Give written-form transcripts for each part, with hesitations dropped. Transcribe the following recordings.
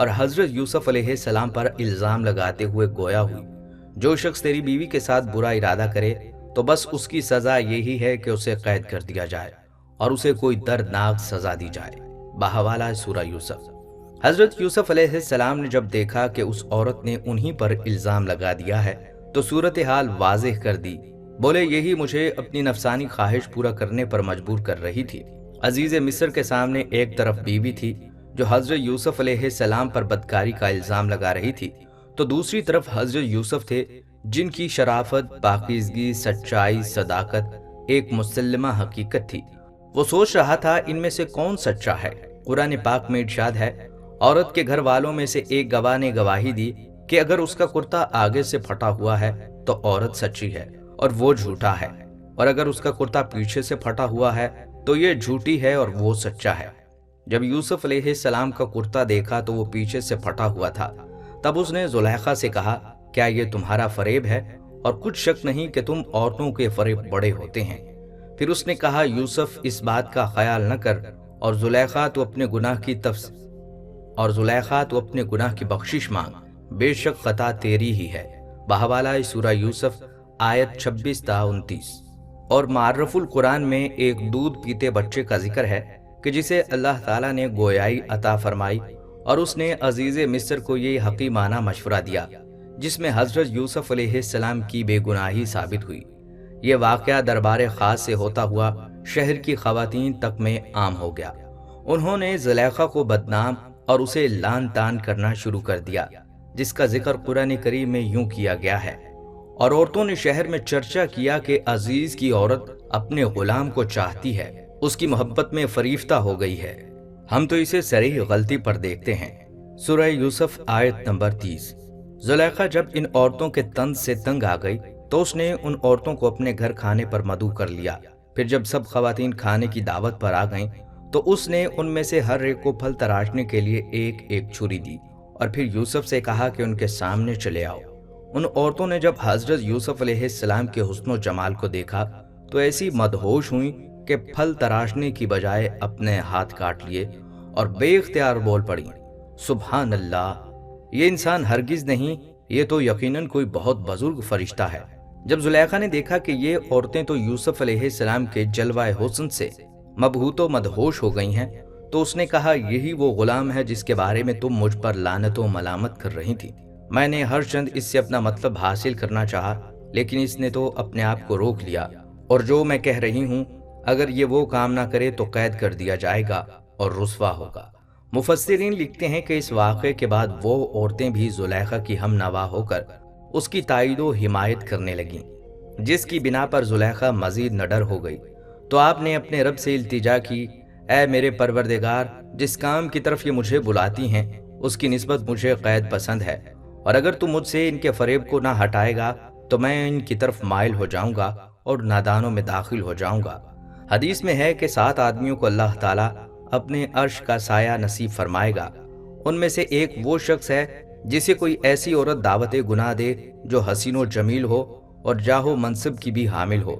اور حضرت یوسف علیہ السلام پر الزام لگاتے ہوئے گویا ہوئی، جو شخص تیری بیوی کے ساتھ برا ارادہ کرے تو بس اس کی سزا یہی ہے کہ اسے قید کر دیا جائے اور اسے کوئی دردناک سزا دی جائے۔ بحوالہ سورہ یوسف۔ حضرت یوسف علیہ السلام نے جب دیکھا کہ اس عورت نے انہی پر الزام لگا دیا ہے تو صورتحال واضح کر دی۔ بولے یہی مجھے اپنی نفسانی خواہش پورا کرنے پر مجبور کر رہی تھی۔ عزیز مصر کے سامنے ایک طرف بیوی تھی جو حضرت یوسف علیہ السلام پر بدکاری کا الزام لگا رہی تھی، تو دوسری طرف حضرت یوسف تھے جن کی شرافت، پاکیزگی، سچائی، صداقت ایک مسلمہ حقیقت تھی۔ وہ سوچ رہا تھا ان میں سے کون سچا ہے۔ قرآن پاک میں ارشاد ہے، عورت کے گھر والوں میں سے ایک گواہ نے گواہی دی کہ اگر اس کا کرتا آگے سے پھٹا ہوا ہے تو عورت سچی ہے اور وہ جھوٹا ہے، اور اگر اس کا کرتا پیچھے سے پھٹا ہوا ہے تو یہ جھوٹی ہے اور وہ سچا ہے۔ جب یوسف علیہ السلام کا کرتا دیکھا تو وہ پیچھے سے پھٹا ہوا تھا، تب اس نے زلیخا سے کہا، کیا یہ تمہارا فریب ہے؟ اور کچھ شک نہیں کہ تم عورتوں کے فریب بڑے ہوتے ہیں۔ پھر اس نے کہا، یوسف اس بات کا خیال نہ کر اور زلیخا تو اپنے گناہ کی بخشش مانگ، بے شک خطا تیری ہی ہے۔ بحوالہ سورہ یوسف آیت 26 تا 29۔ اور معرف القرآن میں ایک دودھ پیتے بچے کا ذکر ہے کہ جسے اللہ تعالیٰ نے گویائی عطا فرمائی اور اس نے عزیز مصر کو یہ حکیمانہ مشورہ دیا جس میں حضرت یوسف علیہ السلام کی بے گناہی ثابت ہوئی۔ یہ واقعہ دربار خاص سے ہوتا ہوا شہر کی خواتین تک میں عام ہو گیا۔ انہوں نے زلیخا کو بدنام اور اسے لان تان کرنا شروع کر دیا، جس کا ذکر قرآن کریم میں یوں کیا گیا ہے، اور عورتوں نے شہر میں چرچا کیا کہ عزیز کی عورت اپنے غلام کو چاہتی ہے، اس کی محبت میں فریفتہ ہو گئی ہے۔ ہم تو اسے صریح غلطی پر دیکھتے ہیں۔ سورہ یوسف آیت نمبر 30۔ زلیخا جب ان عورتوں کے طنز سے تنگ آ گئی تو اس نے ان عورتوں کو اپنے گھر کھانے پر مدعو کر لیا۔ پھر جب سب خواتین کھانے کی دعوت پر آ گئیں تو اس نے ان میں سے ہر ایک کو پھل تراشنے کے لیے ایک ایک چھری دی اور پھر یوسف سے کہا کہ ان کے سامنے چلے آؤ۔ ان عورتوں نے جب حضرت یوسف علیہ السلام کے حسن و جمال کو دیکھا تو ایسی مدہوش ہوئیں کہ پھل تراشنے کی بجائے اپنے ہاتھ کاٹ لیے اور بے اختیار بول پڑیں، سبحان اللہ، یہ انسان ہرگز نہیں، یہ تو یقیناً کوئی بہت بزرگ فرشتہ ہے۔ جب زلیخا نے دیکھا کہ یہ عورتیں تو یوسف علیہ السلام کے جلوہ حسن سے مبہوت و مدہوش ہو گئی ہیں تو اس نے کہا، یہی وہ غلام ہے جس کے بارے میں تم مجھ پر لعنت و ملامت کر رہی تھی۔ میں نے ہر چند اس سے اپنا مطلب حاصل کرنا چاہا لیکن اس نے تو اپنے آپ کو روک لیا، اور جو میں کہہ رہی ہوں اگر یہ وہ کام نہ کرے تو قید کر دیا جائے گا اور رسوا ہوگا۔ مفسرین لکھتے ہیں کہ اس واقعے کے بعد وہ عورتیں بھی زلیخا کی ہم نوا ہو کر اس کی تائید و حمایت کرنے لگیں، جس کی بنا پر زلیخا مزید نڈر ہو گئی تو آپ نے اپنے رب سے التجا کی، اے میرے پروردگار، جس کام کی طرف یہ مجھے بلاتی ہیں اس کی نسبت مجھے قید پسند ہے، اور اگر تم مجھ سے ان کے فریب کو نہ ہٹائے گا تو میں ان کی طرف مائل ہو جاؤں گا اور نادانوں میں داخل ہو جاؤں گا۔ حدیث میں ہے کہ 7 آدمیوں کو اللہ تعالیٰ اپنے عرش کا سایہ نصیب فرمائے گا۔ ان میں سے ایک وہ شخص ہے جسے کوئی ایسی عورت دعوت گناہ دے جو حسین و جمیل ہو اور جاہ و منصب کی بھی حامل ہو،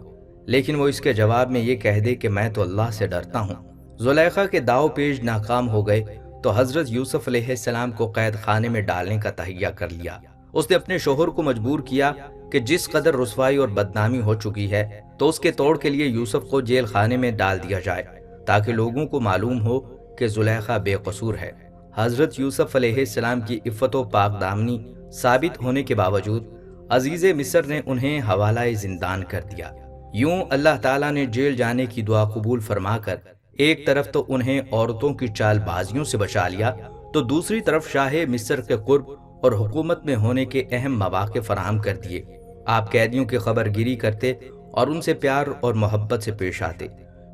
لیکن وہ اس کے جواب میں یہ کہہ دے کہ میں تو اللہ سے ڈرتا ہوں۔ زلیخا کے داؤ پیش ناکام ہو گئے تو حضرت یوسف علیہ السلام کو قید خانے میں ڈالنے کا تہیہ کر لیا۔ اس نے اپنے شوہر کو مجبور کیا کہ جس قدر رسوائی اور بدنامی ہو چکی ہے تو اس کے توڑ کے لیے یوسف کو جیل خانے میں ڈال دیا جائے تاکہ لوگوں کو معلوم ہو کہ زلیخا بے قصور ہے۔ حضرت یوسف علیہ السلام کی عفت و پاک دامنی ثابت ہونے کے باوجود عزیز مصر نے انہیں حوالہ زندان کر دیا۔ یوں اللہ تعالیٰ نے جیل جانے کی دعا قبول فرما کر ایک طرف تو انہیں عورتوں کی چال بازیوں سے بچا لیا تو دوسری طرف شاہ مصر کے قرب اور حکومت میں ہونے کے اہم مواقع فراہم کر دیے۔ آپ قیدیوں کی خبر گیری کرتے اور ان سے پیار اور محبت سے پیش آتے،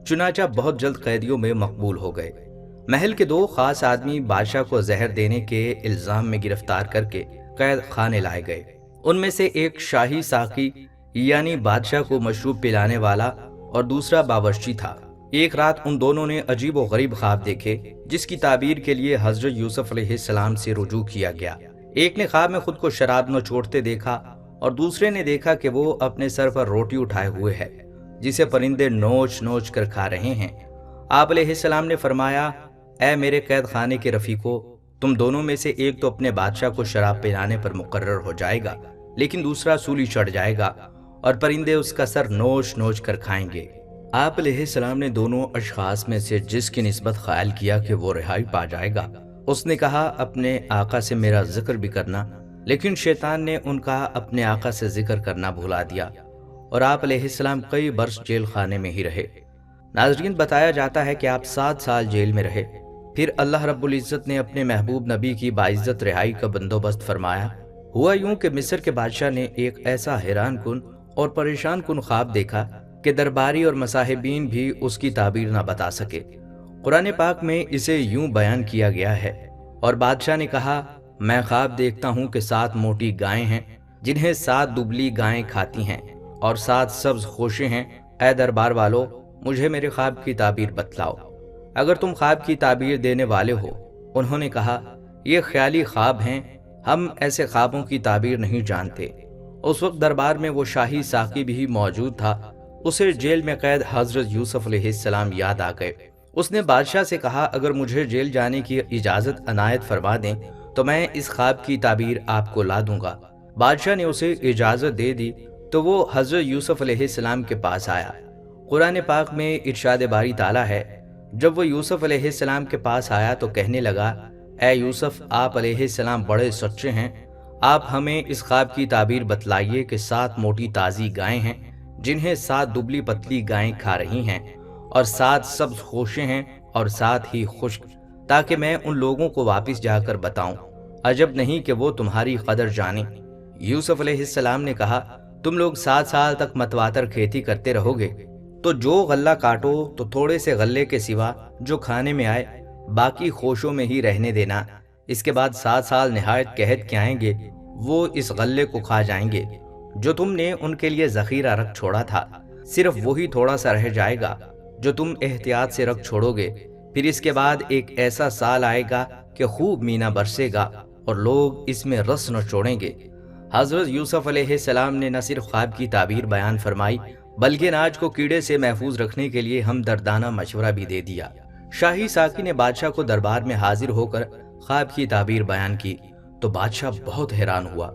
چنانچہ بہت جلد قیدیوں میں مقبول ہو گئے۔ محل کے 2 خاص آدمی بادشاہ کو زہر دینے کے الزام میں گرفتار کر کے قید خانے لائے گئے۔ ان میں سے ایک شاہی ساقی یعنی بادشاہ کو مشروب پلانے والا اور دوسرا باورچی تھا۔ ایک رات ان دونوں نے عجیب و غریب خواب دیکھے جس کی تعبیر کے لیے حضرت یوسف علیہ السلام سے رجوع کیا گیا۔ ایک نے خواب میں خود کو شراب نچوڑتے دیکھا اور دوسرے نے دیکھا کہ وہ اپنے سر پر روٹی اٹھائے ہوئے ہے جسے پرندے نوچ نوچ کر کھا رہے ہیں۔ آپ علیہ السلام نے فرمایا، اے میرے قید خانے کے رفیقو، تم دونوں میں سے ایک تو اپنے بادشاہ کو شراب پلانے پر مقرر ہو جائے گا، لیکن دوسرا سولی چڑھ جائے گا اور پرندے اس کا سر نوچ نوچ کر کھائیں گے۔ آپ علیہ السلام نے دونوں اشخاص میں سے جس کی نسبت خیال کیا کہ وہ رہائی پا جائے گا، اس نے کہا اپنے آقا سے میرا ذکر بھی کرنا، لیکن شیطان نے ان کا اپنے آقا سے ذکر کرنا بھلا دیا اور آپ علیہ السلام کئی برس جیل خانے میں ہی رہے۔ ناظرین، بتایا جاتا ہے کہ آپ 7 سال جیل میں رہے، پھر اللہ رب العزت نے اپنے محبوب نبی کی باعزت رہائی کا بندوبست فرمایا۔ ہوا یوں کہ مصر کے بادشاہ نے ایک ایسا حیران کن اور پریشان کن خواب دیکھا کہ درباری اور مصاحبین بھی اس کی تعبیر نہ بتا سکے۔ قرآن پاک میں اسے یوں بیان کیا گیا ہے، اور بادشاہ نے کہا میں خواب دیکھتا ہوں کہ 7 موٹی گائیں ہیں جنہیں 7 دبلی گائیں کھاتی ہیں، اور 7 سبز خوشیں ہیں۔ اے دربار والو، مجھے میرے خواب کی تعبیر بتلاؤ، اگر تم خواب کی تعبیر دینے والے ہو۔ انہوں نے کہا یہ خیالی خواب ہیں، ہم ایسے خوابوں کی تعبیر نہیں جانتے۔ اس وقت دربار میں وہ شاہی ساقی بھی موجود تھا، اسے جیل میں قید حضرت یوسف علیہ السلام یاد آ گئے۔ اس نے بادشاہ سے کہا اگر مجھے جیل جانے کی اجازت عنایت فرما دیں تو میں اس خواب کی تعبیر آپ کو لا دوں گا۔ بادشاہ نے اسے اجازت دے دی تو وہ حضرت یوسف علیہ السلام کے پاس آیا۔ قرآن پاک میں ارشاد باری تعالیٰ ہے، جب وہ یوسف علیہ السلام کے پاس آیا تو کہنے لگا اے یوسف، آپ علیہ السلام بڑے سچے ہیں، آپ ہمیں اس خواب کی تعبیر بتلائیے کہ 7 موٹی تازی گائیں ہیں جنہیں 7 دبلی پتلی گائیں کھا رہی ہیں، اور 7 سبز خوشیں ہیں اور 7 ہی خشک، تاکہ میں ان لوگوں کو واپس جا کر بتاؤں۔ عجب نہیں کہ وہ تمہاری قدر جانیں۔ یوسف علیہ السلام نے کہا تم لوگ 7 سال تک متواتر کھیتی کرتے رہو گے، تو جو غلہ کاٹو تو تھوڑے سے غلے کے سوا جو کھانے میں آئے باقی خوشوں میں ہی رہنے دینا۔ اس کے بعد 7 سال نہایت قحط کے آئیں گے، وہ اس غلے کو کھا جائیں گے جو تم نے ان کے لیے ذخیرہ رکھ چھوڑا تھا، صرف وہی تھوڑا سا رہ جائے گا جو تم احتیاط سے رکھ چھوڑو گے۔ پھر اس کے بعد ایک ایسا سال آئے گا کہ خوب مینا برسے گا اور لوگ اس میں رس نچوڑیں گے۔ حضرت یوسف علیہ السلام نے نہ صرف خواب کی تعبیر بیان فرمائی بلکہ اناج کو کیڑے سے محفوظ رکھنے کے لیے ہمدردانہ مشورہ بھی دے دیا۔ شاہی ساقی نے بادشاہ کو دربار میں حاضر ہو کر خواب کی تعبیر بیان کی تو بادشاہ بہت حیران ہوا۔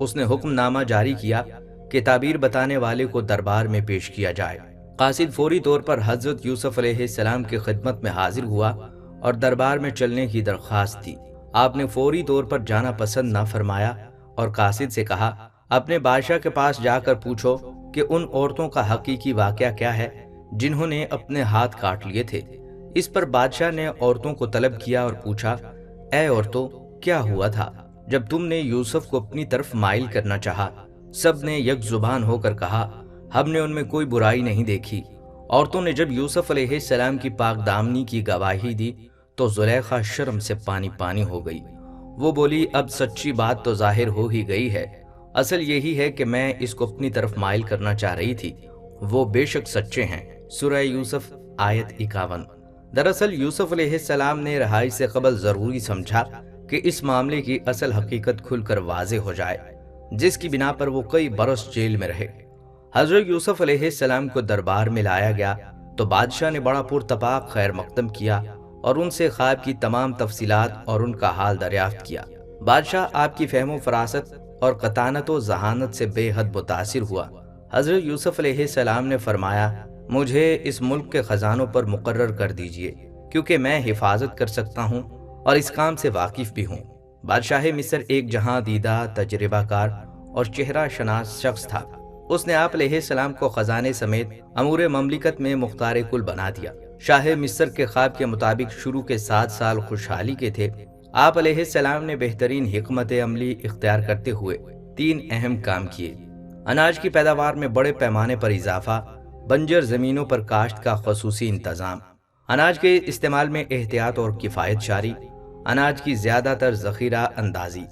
اس نے حکم نامہ جاری کیا کہ تعبیر بتانے والے کو دربار میں پیش کیا جائے۔ قاصد فوری طور پر حضرت یوسف علیہ السلام کی خدمت میں حاضر ہوا اور دربار میں چلنے کی درخواست دی۔ آپ نے فوری طور پر جانا پسند نہ فرمایا اور قاصد سے کہا اپنے بادشاہ کے پاس جا کر پوچھو کہ ان عورتوں کا حقیقی واقعہ کیا ہے جنہوں نے اپنے ہاتھ کاٹ لیے تھے۔ اس پر بادشاہ نے عورتوں کو طلب کیا اور پوچھا اے عورتوں، کیا ہوا تھا جب تم نے یوسف کو اپنی طرف مائل کرنا چاہا؟ سب نے یک زبان ہو کر کہا ہم نے ان میں کوئی برائی نہیں دیکھی۔ عورتوں نے جب یوسف علیہ السلام کی پاک دامنی کی گواہی دی تو زلیخا شرم سے پانی پانی ہو گئی۔ وہ بولی اب سچی بات تو ظاہر ہو ہی گئی ہے، اصل یہی ہے کہ میں اس کو اپنی طرف مائل کرنا چاہ رہی تھی، وہ بے شک سچے ہیں۔ سورہ یوسف آیت 51۔ دراصل یوسف علیہ السلام نے رہائی سے قبل ضروری سمجھا کہ اس معاملے کی اصل حقیقت کھل کر واضح ہو جائے، جس کی بنا پر وہ کئی برس جیل میں رہے۔ حضرت یوسف علیہ السلام کو دربار میں لایا گیا تو بادشاہ نے بڑا پرتپاک خیر مقدم کیا اور ان سے خواب کی تمام تفصیلات اور ان کا حال دریافت کیا۔ بادشاہ آپ کی فہم و فراست اور قطانت و ذہانت سے بے حد متاثر ہوا۔ حضرت یوسف علیہ السلام نے فرمایا مجھے اس ملک کے خزانوں پر مقرر کر دیجئے، کیونکہ میں حفاظت کر سکتا ہوں اور اس کام سے واقف بھی ہوں۔ بادشاہ مصر ایک جہاں دیدہ، تجربہ کار اور چہرہ شناس شخص تھا۔ اس نے آپ علیہ السلام کو خزانے سمیت امور مملکت میں مختار کل بنا دیا۔ شاہ مصر کے خواب کے مطابق شروع کے 7 سال خوشحالی کے تھے۔ آپ علیہ السلام نے بہترین حکمت عملی اختیار کرتے ہوئے 3 اہم کام کیے۔ اناج کی پیداوار میں بڑے پیمانے پر اضافہ، بنجر زمینوں پر کاشت کا خصوصی انتظام، اناج کے استعمال میں احتیاط اور کفایت شاری، اناج کی زیادہ تر ذخیرہ اندازی۔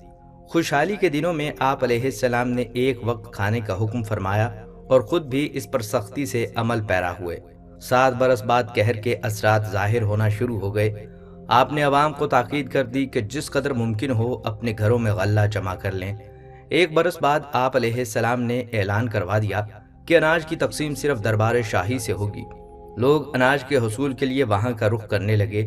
خوشحالی کے دنوں میں آپ علیہ السلام نے ایک وقت کھانے کا حکم فرمایا اور خود بھی اس پر سختی سے عمل پیرا ہوئے۔ 7 برس بعد قہر کے اثرات ظاہر ہونا شروع ہو گئے۔ آپ نے عوام کو تاکید کر دی کہ جس قدر ممکن ہو اپنے گھروں میں غلہ جمع کر لیں۔ 1 برس بعد آپ علیہ السلام نے اعلان کروا دیا کہ اناج کی تقسیم صرف دربار شاہی سے ہوگی۔ لوگ اناج کے حصول کے لیے وہاں کا رخ کرنے لگے،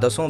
10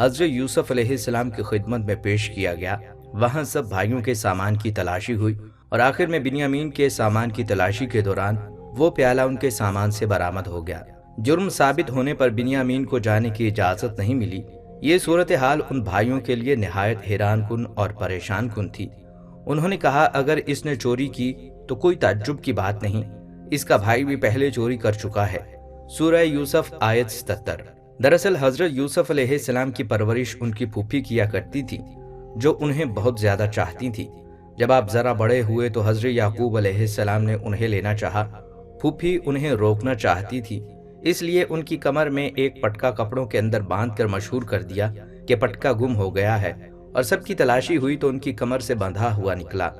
حضرت یوسف علیہ السلام کی خدمت میں پیش کیا گیا۔ وہاں سب بھائیوں کے سامان کی تلاشی ہوئی اور آخر میں بنیامین کے سامان کی تلاشی کے دوران وہ پیالہ ان کے سامان سے برآمد ہو گیا۔ جرم ثابت ہونے پر بنیامین کو جانے کی اجازت نہیں ملی۔ یہ صورتحال ان بھائیوں کے لیے نہایت حیران کن اور پریشان کن تھی۔ انہوں نے کہا اگر اس نے چوری کی تو کوئی تعجب کی بات نہیں، اس کا بھائی بھی پہلے چوری کر چکا ہے۔ سورہ یوسف آیت 77۔ دراصل حضرت یوسف علیہ السلام کی پرورش ان کی پھوپھی کیا کرتی تھی جو انہیں بہت زیادہ چاہتی تھی۔ جب آپ ذرا بڑے ہوئے تو حضرت یعقوب علیہ السلام نے انہیں لینا چاہا۔ پھوپھی انہیں روکنا چاہتی تھی، اس لیے ان کی کمر میں ایک پٹکا کپڑوں کے اندر باندھ کر مشہور کر دیا کہ پٹکا گم ہو گیا ہے، اور سب کی تلاشی ہوئی تو ان کی کمر سے بندھا ہوا نکلا۔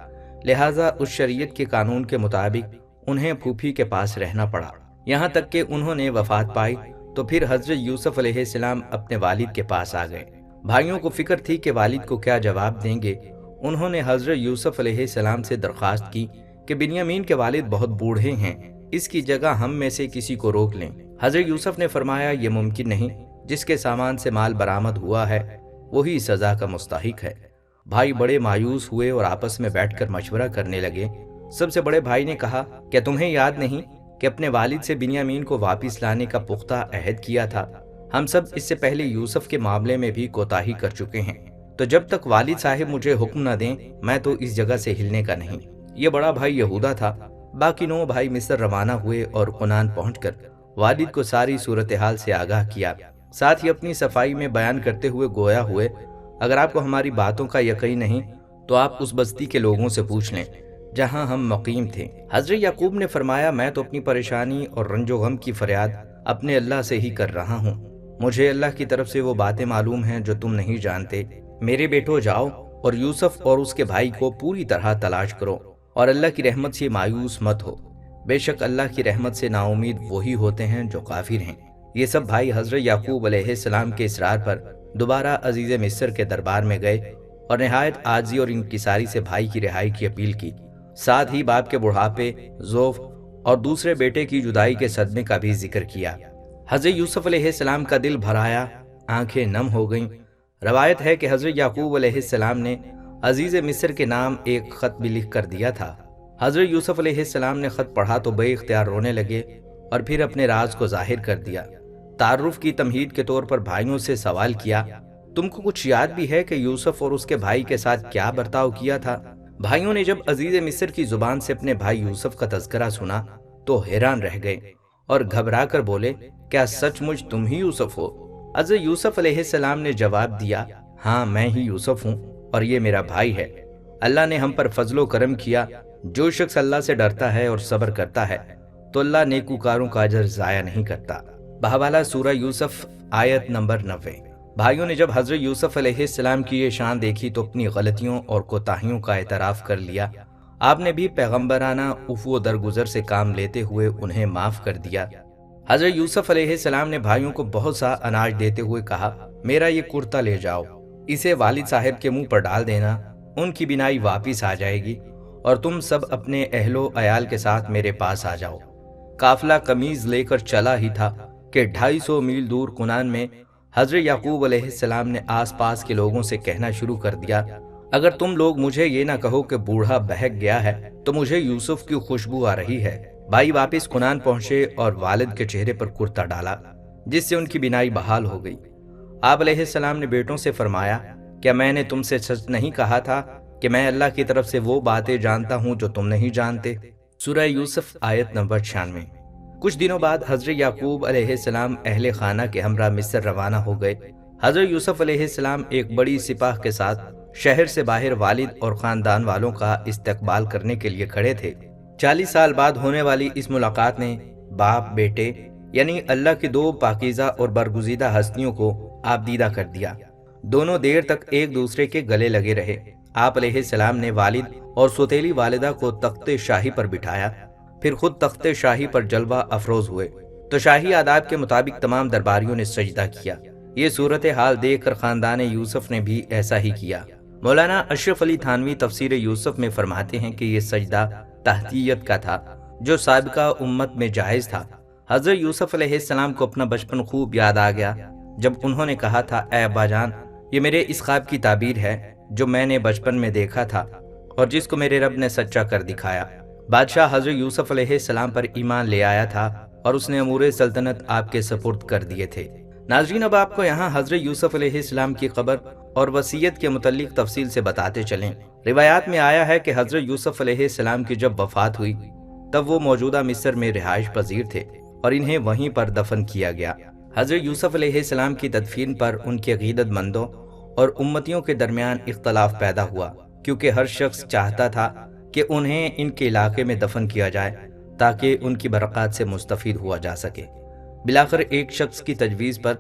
لہٰذا اس شریعت کے قانون کے مطابق انہیں پھوپھی کے پاس رہنا پڑا، یہاں تک کہ انہوں نے وفات پائی تو پھر حضرت یوسف علیہ السلام اپنے والد کے پاس آ گئے۔ بھائیوں کو فکر تھی کہ والد کو کیا جواب دیں گے۔ انہوں نے حضرت یوسف علیہ السلام سے درخواست کی کہ بنیامین کے والد بہت بوڑھے ہیں، اس کی جگہ ہم میں سے کسی کو روک لیں۔ حضرت یوسف نے فرمایا یہ ممکن نہیں، جس کے سامان سے مال برآمد ہوا ہے وہی سزا کا مستحق ہے۔ بھائی بڑے مایوس ہوئے اور آپس میں بیٹھ کر مشورہ کرنے لگے۔ سب سے بڑے بھائی نے کہا کیا تمہیں یاد نہیں کہ اپنے والد سے بنیامین کو واپس لانے کا پختہ عہد کیا تھا؟ ہم سب اس سے پہلے یوسف کے معاملے میں بھی کوتاہی کر چکے ہیں، تو جب تک والد صاحب مجھے حکم نہ دیں میں تو اس جگہ سے ہلنے کا نہیں۔ یہ بڑا بھائی یہودا تھا۔ باقی 9 بھائی مصر روانہ ہوئے اور کنعان پہنچ کر والد کو ساری صورتحال سے آگاہ کیا، ساتھ ہی اپنی صفائی میں بیان کرتے ہوئے گویا ہوئے اگر آپ کو ہماری باتوں کا یقین نہیں تو آپ اس بستی کے لوگوں سے پوچھ لیں جہاں ہم مقیم تھے۔ حضرت یعقوب نے فرمایا میں تو اپنی پریشانی اور رنج و غم کی فریاد اپنے اللہ سے ہی کر رہا ہوں، مجھے اللہ کی طرف سے وہ باتیں معلوم ہیں جو تم نہیں جانتے۔ میرے بیٹو جاؤ اور یوسف اور اس کے بھائی کو پوری طرح تلاش کرو اور اللہ کی رحمت سے مایوس مت ہو، بے شک اللہ کی رحمت سے نا امید وہی ہوتے ہیں جو کافر ہیں۔ یہ سب بھائی حضرت یعقوب علیہ السلام کے اصرار پر دوبارہ عزیز مصر کے دربار میں گئے اور نہایت عاجزی اور انکساری سے بھائی کی رہائی کی اپیل کی، ساتھ ہی باپ کے بڑھاپے، ضعف اور دوسرے بیٹے کی جدائی کے صدمے کا بھی ذکر کیا۔ حضرت یوسف علیہ السلام کا دل بھر آیا، آنکھیں نم ہو گئیں۔ روایت ہے کہ حضرت یعقوب علیہ السلام نے عزیز مصر کے نام ایک خط بھی لکھ کر دیا تھا۔ حضرت یوسف علیہ السلام نے خط پڑھا تو بے اختیار رونے لگے اور پھر اپنے راز کو ظاہر کر دیا۔ تعارف کی تمہید کے طور پر بھائیوں سے سوال کیا تم کو کچھ یاد بھی ہے کہ یوسف اور اس کے بھائی کے ساتھ کیا برتاؤ کیا تھا؟ بھائیوں نے جب عزیز مصر کی زبان سے اپنے بھائی یوسف کا تذکرہ سنا تو حیران رہ گئے اور گھبرا کر بولے کیا سچ مجھ تم ہی یوسف ہو؟ حضرت یوسف علیہ السلام نے جواب دیا ہاں میں ہی یوسف ہوں اور یہ میرا بھائی ہے۔ اللہ نے ہم پر فضل و کرم کیا، جو شخص اللہ سے ڈرتا ہے اور صبر کرتا ہے تو اللہ نیکوکاروں کا اجر ضائع نہیں کرتا۔ بحوالہ سورہ یوسف آیت نمبر 90۔ بھائیوں نے جب حضرت یوسف علیہ السلام کی یہ شان دیکھی تو اپنی غلطیوں اور کوتاہیوں کا اعتراف کر لیا۔ آپ نے بھی پیغمبرانہ عفو و درگزر سے کام لیتے ہوئے انہیں معاف کر دیا۔ حضرت یوسف علیہ السلام نے بھائیوں کو بہت سا اناج دیتے ہوئے کہا میرا یہ کرتا لے جاؤ، اسے والد صاحب کے منہ پر ڈال دینا، ان کی بینائی واپس آ جائے گی اور تم سب اپنے اہل و عیال کے ساتھ میرے پاس آ جاؤ۔ قافلہ قمیض لے کر چلا ہی تھا کہ 250 میل دور کنعان میں حضرت یعقوب علیہ السلام نے آس پاس کے لوگوں سے کہنا شروع کر دیا اگر تم لوگ مجھے یہ نہ کہو کہ بوڑھا بہک گیا ہے تو مجھے یوسف کی خوشبو آ رہی ہے۔ بھائی واپس کنعان پہنچے اور والد کے چہرے پر کرتا ڈالا جس سے ان کی بینائی بحال ہو گئی۔ آپ علیہ السلام نے بیٹوں سے فرمایا کیا میں نے تم سے سچ نہیں کہا تھا کہ میں اللہ کی طرف سے وہ باتیں جانتا ہوں جو تم نہیں جانتے؟ سورہ یوسف آیت نمبر 96۔ کچھ دنوں بعد حضرت یعقوب علیہ السلام اہل خانہ کے ہمراہ مصر روانہ ہو گئے۔ حضرت یوسف علیہ السلام ایک بڑی سپاہ کے ساتھ شہر سے باہر والد اور خاندان والوں کا استقبال کرنے کے لیے کھڑے تھے۔ 40 سال بعد ہونے والی اس ملاقات نے باپ بیٹے یعنی اللہ کی 2 پاکیزہ اور برگزیدہ ہستیوں کو آبدیدہ کر دیا۔ دونوں دیر تک ایک دوسرے کے گلے لگے رہے۔ آپ علیہ السلام نے والد اور سوتیلی والدہ کو تخت شاہی پر بٹھایا، پھر خود تخت شاہی پر جلوہ افروز ہوئے تو شاہی آداب کے مطابق تمام درباریوں نے سجدہ کیا۔ یہ صورتحال دیکھ کر خاندان یوسف نے بھی ایسا ہی کیا۔ مولانا اشرف علی تھانوی تفسیر یوسف میں فرماتے ہیں کہ یہ سجدہ تحتیت کا تھا جو سابقہ امت میں جائز تھا۔ حضرت یوسف علیہ السلام کو اپنا بچپن خوب یاد آ گیا جب انہوں نے کہا تھا اے ابا جان، یہ میرے اس خواب کی تعبیر ہے جو میں نے بچپن میں دیکھا تھا اور جس کو میرے رب نے سچا کر دکھایا۔ بادشاہ حضرت یوسف علیہ السلام پر ایمان لے آیا تھا اور اس نے امور سلطنت آپ کے سپرد کر دیے تھے۔ ناظرین، اب آپ کو یہاں حضرت یوسف علیہ السلام کی قبر اور وصیت کے متعلق تفصیل سے بتاتے چلیں۔ روایات میں آیا ہے کہ حضرت یوسف علیہ السلام کی جب وفات ہوئی تب وہ موجودہ مصر میں رہائش پذیر تھے اور انہیں وہیں پر دفن کیا گیا۔ حضرت یوسف علیہ السلام کی تدفین پر ان کے عقیدت مندوں اور امتیوں کے درمیان اختلاف پیدا ہوا، کیونکہ ہر شخص چاہتا تھا کہ انہیں ان کے علاقے میں دفن کیا جائے تاکہ ان کی برکات سے مستفید ہوا جا سکے۔ بلاخر ایک شخص کی تجویز پر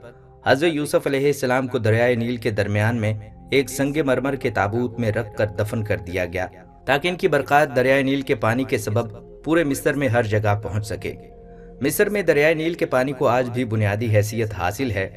حضرت یوسف علیہ السلام کو دریائے نیل کے درمیان میں ایک سنگ مرمر کے تابوت میں رکھ کر دفن کر دیا گیا تاکہ ان کی برکات دریائے نیل کے پانی کے سبب پورے مصر میں ہر جگہ پہنچ سکے۔ مصر میں دریائے نیل کے پانی کو آج بھی بنیادی حیثیت حاصل ہے۔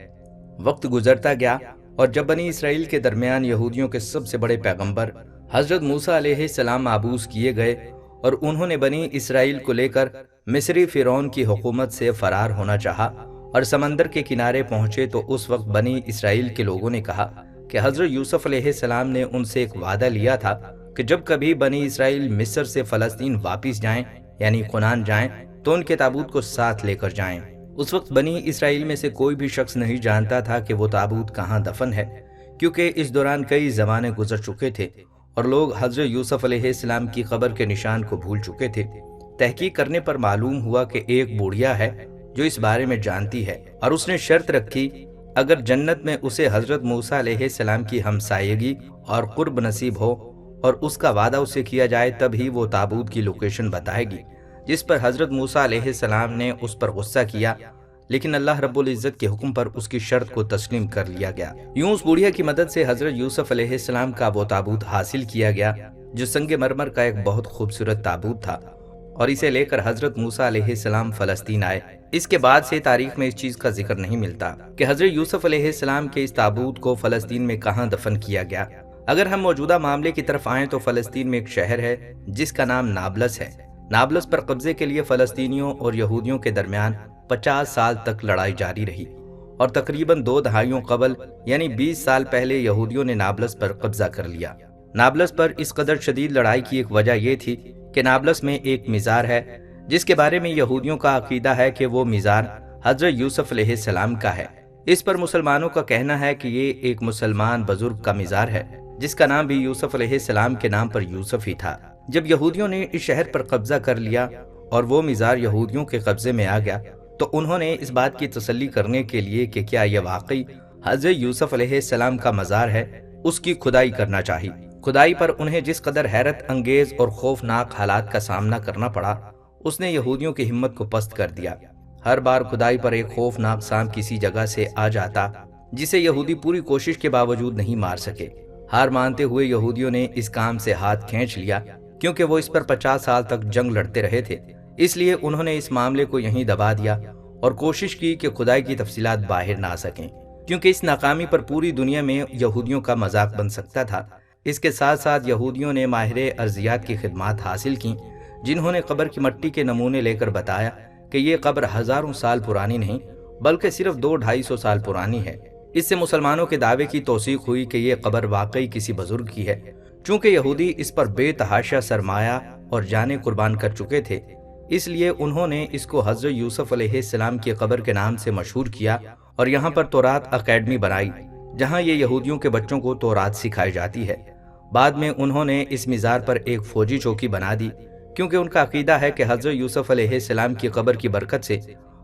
وقت گزرتا گیا اور جب بنی اسرائیل کے درمیان یہودیوں کے سب سے بڑے پیغمبر حضرت موسیٰ علیہ السلام مابعوث کیے گئے اور انہوں نے بنی اسرائیل کو لے کر مصری فرعون کی حکومت سے فرار ہونا چاہا اور سمندر کے کنارے پہنچے تو اس وقت بنی اسرائیل کے لوگوں نے کہا کہ حضرت یوسف علیہ السلام نے ان سے ایک وعدہ لیا تھا کہ جب کبھی بنی اسرائیل مصر سے فلسطین واپس جائیں یعنی کنعان جائیں تو ان کے تابوت کو ساتھ لے کر جائیں۔ اس وقت بنی اسرائیل میں سے کوئی بھی شخص نہیں جانتا تھا کہ وہ تابوت کہاں دفن ہے، کیونکہ اس دوران کئی زمانے گزر چکے تھے اور لوگ حضرت یوسف علیہ السلام کی قبر کے نشان کو بھول چکے تھے۔ تحقیق کرنے پر معلوم ہوا کہ ایک بوڑھیا ہے جو اس بارے میں جانتی ہے اور اس نے شرط رکھی اگر جنت میں اسے حضرت موسیٰ علیہ السلام کی ہمسایگی اور قرب نصیب ہو اور اس کا وعدہ اسے کیا جائے تب ہی وہ تابوت کی لوکیشن بتائے گی، جس پر حضرت موسیٰ علیہ السلام نے اس پر غصہ کیا، لیکن اللہ رب العزت کے حکم پر اس کی شرط کو تسلیم کر لیا گیا۔ یوں اس بوڑھیا کی مدد سے حضرت یوسف علیہ السلام کا وہ تابوت حاصل کیا گیا جو سنگ مرمر کا ایک بہت خوبصورت تابوت تھا، اور اسے لے کر حضرت موسیٰ علیہ السلام فلسطین آئے۔ اس کے بعد سے تاریخ میں اس چیز کا ذکر نہیں ملتا کہ حضرت یوسف علیہ السلام کے اس تابوت کو فلسطین میں کہاں دفن کیا گیا۔ اگر ہم موجودہ معاملے کی طرف آئیں تو فلسطین میں ایک شہر ہے جس کا نام نابلس ہے۔ نابلس پر قبضے کے لیے فلسطینیوں اور یہودیوں کے درمیان 50 سال تک لڑائی جاری رہی اور تقریباً 2 دہائیوں قبل یعنی 20 سال پہلے یہودیوں نے نابلس پر قبضہ کر لیا۔ نابلس پر اس قدر شدید لڑائی کی ایک وجہ یہ تھی کہ نابلس میں ایک مزار ہے جس کے بارے میں یہودیوں کا عقیدہ ہے کہ وہ مزار حضرت یوسف علیہ السلام کا ہے۔ اس پر مسلمانوں کا کہنا ہے کہ یہ ایک مسلمان بزرگ کا مزار ہے جس کا نام بھی یوسف علیہ السلام کے نام پر یوسف ہی تھا۔ جب یہودیوں نے اس شہر پر قبضہ کر لیا اور وہ مزار یہودیوں کے قبضے میں آ گیا تو انہوں نے اس بات کی تسلی کرنے کے لیے کہ کیا یہ واقعی حضرت یوسف علیہ السلام کا مزار ہے، اس کی کھدائی کرنا چاہی۔ کھدائی پر انہیں جس قدر حیرت انگیز اور خوفناک حالات کا سامنا کرنا پڑا، اس نے یہودیوں کی ہمت کو پست کر دیا۔ ہر بار کھدائی پر ایک خوفناک سانپ کسی جگہ سے آ جاتا جسے یہودی پوری کوشش کے باوجود نہیں مار سکے۔ ہار مانتے ہوئے یہودیوں نے اس کام سے ہاتھ کھینچ لیا، کیونکہ وہ اس پر 50 سال تک جنگ لڑتے رہے تھے، اس لیے انہوں نے اس معاملے کو یہیں دبا دیا اور کوشش کی کہ کھدائی کی تفصیلات باہر نہ آ سکیں، کیونکہ اس ناکامی پر پوری دنیا میں یہودیوں کا مذاق بن سکتا تھا۔ اس کے ساتھ ساتھ یہودیوں نے ماہر ارضیات کی خدمات حاصل کیں، جنہوں نے قبر کی مٹی کے نمونے لے کر بتایا کہ یہ قبر ہزاروں سال پرانی نہیں بلکہ صرف 200-250 سال پرانی ہے۔ اس سے مسلمانوں کے دعوے کی توثیق ہوئی کہ یہ قبر واقعی کسی بزرگ کی ہے۔ چونکہ یہودی اس پر بے تحاشا سرمایہ اور جانیں قربان کر چکے تھے، اس لیے انہوں نے اس کو حضرت یوسف علیہ السلام کی قبر کے نام سے مشہور کیا اور یہاں پر تورات اکیڈمی بنائی جہاں یہ یہودیوں کے بچوں کو تورات سکھائی جاتی ہے۔ بعد میں انہوں نے اس مزار پر ایک فوجی چوکی بنا دی، کیونکہ ان کا عقیدہ ہے کہ حضرت یوسف علیہ السلام کی قبر کی برکت سے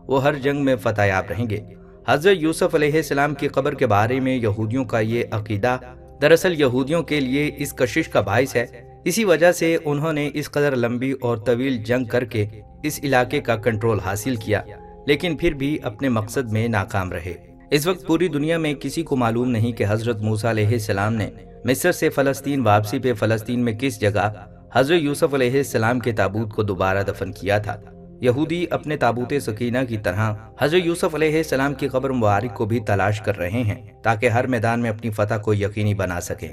وہ ہر جنگ میں فتح یاب رہیں گے۔ حضرت یوسف علیہ السلام کی قبر کے بارے میں یہودیوں کا یہ عقیدہ دراصل یہودیوں کے لیے اس کشش کا باعث ہے۔ اسی وجہ سے انہوں نے اس قدر لمبی اور طویل جنگ کر کے اس علاقے کا کنٹرول حاصل کیا، لیکن پھر بھی اپنے مقصد میں ناکام رہے۔ اس وقت پوری دنیا میں کسی کو معلوم نہیں کہ حضرت موسیٰ علیہ السلام نے مصر سے فلسطین واپسی پہ فلسطین میں کس جگہ حضرت یوسف علیہ السلام کے تابوت کو دوبارہ دفن کیا تھا۔ یہودی اپنے تابوت سکینہ کی طرح حضرت یوسف علیہ السلام کی قبر مبارک کو بھی تلاش کر رہے ہیں تاکہ ہر میدان میں اپنی فتح کو یقینی بنا سکیں۔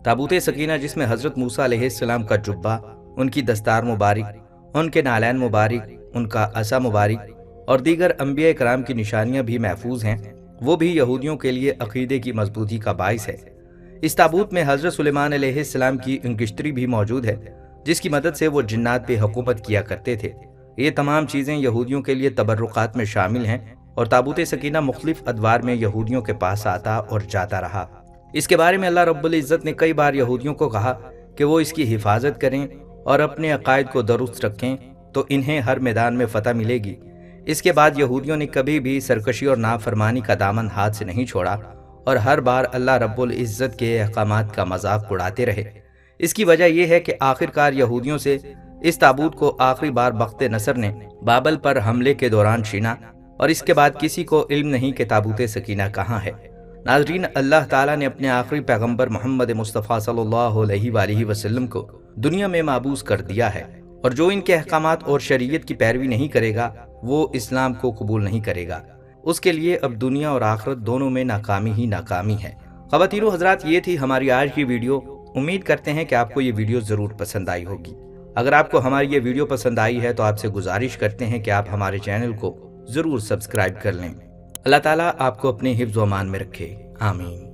تابوت سکینہ جس میں حضرت موسیٰ علیہ السلام کا جبہ، ان کی دستار مبارک، ان کے نالین مبارک، ان کا عصا مبارک اور دیگر انبیاء کرام کی نشانیاں بھی محفوظ ہیں، وہ بھی یہودیوں کے لیے عقیدے کی مضبوطی کا باعث ہے۔ اس تابوت میں حضرت سلیمان علیہ السلام کی انکشتری بھی موجود ہے، جس کی مدد سے وہ جنات پہ حکومت کیا کرتے تھے۔ یہ تمام چیزیں یہودیوں کے لیے تبرکات میں شامل ہیں، اور تابوت سکینہ مختلف ادوار میں یہودیوں کے پاس آتا اور جاتا رہا۔ اس کے بارے میں اللہ رب العزت نے کئی بار یہودیوں کو کہا کہ وہ اس کی حفاظت کریں اور اپنے عقائد کو درست رکھیں تو انہیں ہر میدان میں فتح ملے گی۔ اس کے بعد یہودیوں نے کبھی بھی سرکشی اور نافرمانی کا دامن ہاتھ سے نہیں چھوڑا اور ہر بار اللہ رب العزت کے احکامات کا مذاق اڑاتے رہے۔ اس کی وجہ یہ ہے کہ آخرکار یہودیوں سے اس تابوت کو آخری بار بخت نصر نے بابل پر حملے کے دوران چھینا، اور اس کے بعد کسی کو علم نہیں کہ تابوت سکینہ کہاں ہے۔ ناظرین، اللہ تعالیٰ نے اپنے آخری پیغمبر محمد مصطفیٰ صلی اللہ علیہ وآلہ وسلم کو دنیا میں مابعوث کر دیا ہے، اور جو ان کے احکامات اور شریعت کی پیروی نہیں کرے گا وہ اسلام کو قبول نہیں کرے گا۔ اس کے لیے اب دنیا اور آخرت دونوں میں ناکامی ہی ناکامی ہے۔ خواتین و حضرات، یہ تھی ہماری آج کی ویڈیو۔ امید کرتے ہیں کہ آپ کو یہ ویڈیو ضرور پسند آئی ہوگی۔ اگر آپ کو ہماری یہ ویڈیو پسند آئی ہے تو آپ سے گزارش کرتے ہیں کہ آپ ہمارے چینل کو ضرور سبسکرائب کر لیں۔ اللہ تعالیٰ آپ کو اپنے حفظ و امان میں رکھے، آمین۔